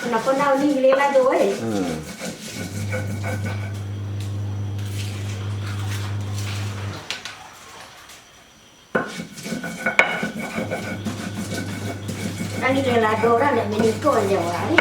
Kenapa nak ni gila lado Kan ni gila lado orang nak menikah je orang ni.